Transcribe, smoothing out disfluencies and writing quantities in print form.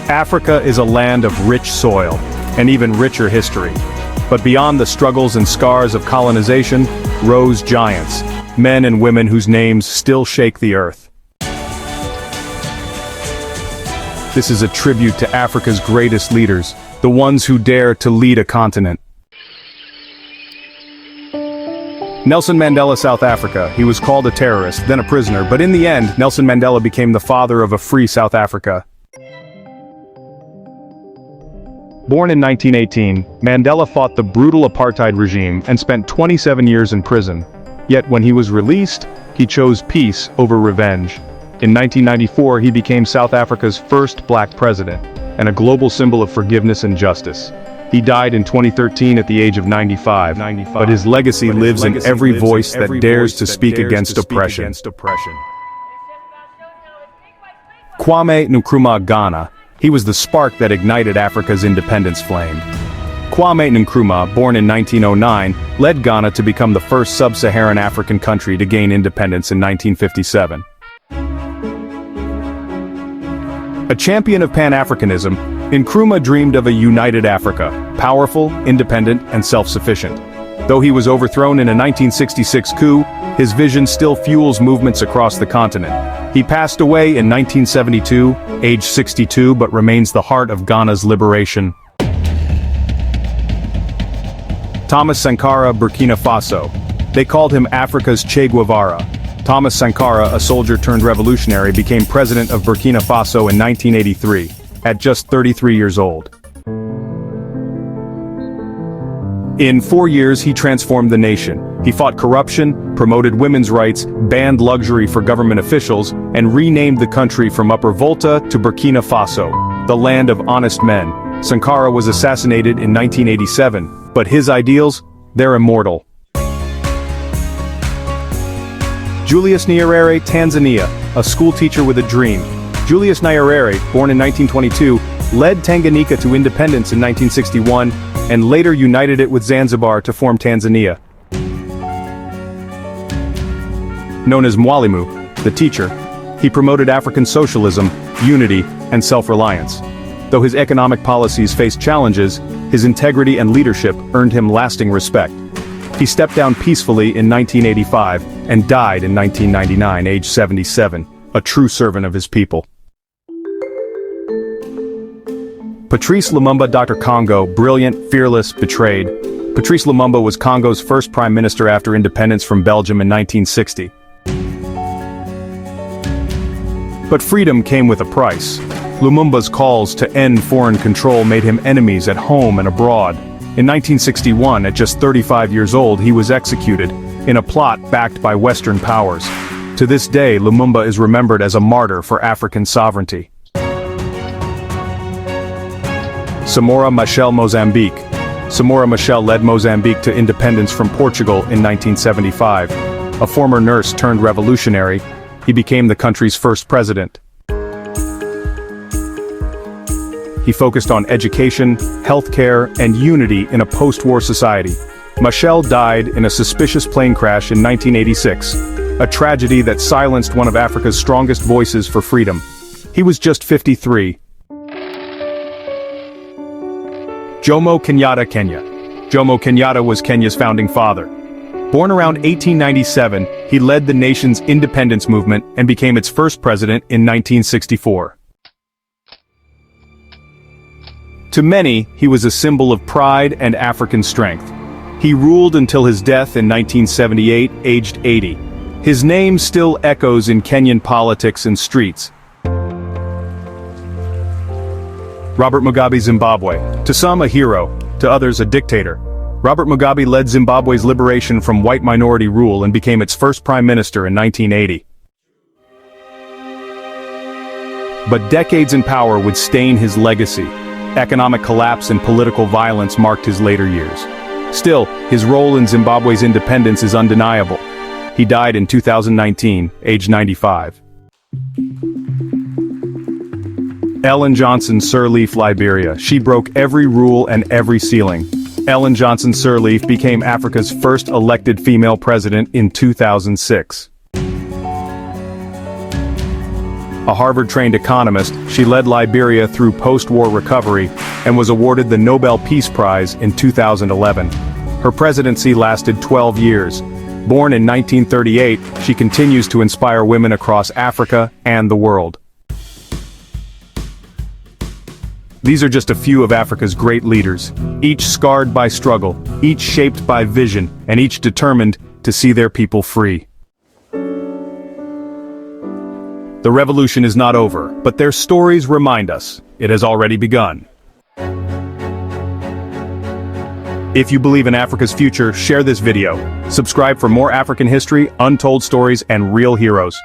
Africa is a land of rich soil, and even richer history. But beyond the struggles and scars of colonization, rose giants, men and women whose names still shake the earth. This is a tribute to Africa's greatest leaders, the ones who dare to lead a continent. Nelson Mandela, South Africa. He was called a terrorist, then a prisoner, but in the end, Nelson Mandela became the father of a free South Africa. Born in 1918, Mandela fought the brutal apartheid regime and spent 27 years in prison. Yet when he was released, he chose peace over revenge. In 1994, he became South Africa's first black president, and a global symbol of forgiveness and justice. He died in 2013 at the age of 95, but his legacy lives in every voice that dares to speak against oppression. Kwame Nkrumah, Ghana. He was the spark that ignited Africa's independence flame. Kwame Nkrumah, born in 1909, led Ghana to become the first sub-Saharan African country to gain independence in 1957. A champion of Pan-Africanism, Nkrumah dreamed of a united Africa, powerful, independent, and self-sufficient. Though he was overthrown in a 1966 coup, his vision still fuels movements across the continent. He passed away in 1972, aged 62, but remains the heart of Ghana's liberation. Thomas Sankara, Burkina Faso. They called him Africa's Che Guevara. Thomas Sankara, a soldier turned revolutionary, became president of Burkina Faso in 1983, at just 33 years old. In 4 years, he transformed the nation. He fought corruption, promoted women's rights, banned luxury for government officials, and renamed the country from Upper Volta to Burkina Faso, the land of honest men. Sankara was assassinated in 1987, but his ideals, they're immortal. Julius Nyerere, Tanzania, a schoolteacher with a dream. Julius Nyerere, born in 1922, led Tanganyika to independence in 1961, and later united it with Zanzibar to form Tanzania. Known as Mwalimu, the teacher, he promoted African socialism, unity, and self-reliance. Though his economic policies faced challenges, his integrity and leadership earned him lasting respect. He stepped down peacefully in 1985 and died in 1999, aged 77, a true servant of his people. Patrice Lumumba, Dr. Congo, brilliant, fearless, betrayed. Patrice Lumumba was Congo's first prime minister after independence from Belgium in 1960. But freedom came with a price. Lumumba's calls to end foreign control made him enemies at home and abroad. In 1961, at just 35 years old, he was executed, in a plot backed by Western powers. To this day, Lumumba is remembered as a martyr for African sovereignty. Samora Machel, Mozambique. Samora Machel led Mozambique to independence from Portugal in 1975. A former nurse turned revolutionary, he became the country's first president. He focused on education, healthcare, and unity in a post-war society. Machel died in a suspicious plane crash in 1986, a tragedy that silenced one of Africa's strongest voices for freedom. He was just 53. Jomo Kenyatta, Kenya. Jomo Kenyatta was Kenya's founding father. Born around 1897, he led the nation's independence movement and became its first president in 1964. To many, he was a symbol of pride and African strength. He ruled until his death in 1978, aged 80. His name still echoes in Kenyan politics and streets. Robert Mugabe, Zimbabwe. To some, a hero, to others, a dictator. Robert Mugabe led Zimbabwe's liberation from white minority rule and became its first prime minister in 1980. But decades in power would stain his legacy. Economic collapse and political violence marked his later years. Still, his role in Zimbabwe's independence is undeniable. He died in 2019, aged 95. Ellen Johnson Sirleaf, Liberia. She broke every rule and every ceiling. Ellen Johnson Sirleaf became Africa's first elected female president in 2006. A Harvard-trained economist, she led Liberia through post-war recovery and was awarded the Nobel Peace Prize in 2011. Her presidency lasted 12 years. Born in 1938, she continues to inspire women across Africa and the world. These are just a few of Africa's great leaders, each scarred by struggle, each shaped by vision, and each determined to see their people free. The revolution is not over, but their stories remind us it has already begun. If you believe in Africa's future, share this video. Subscribe for more African history, untold stories, and real heroes.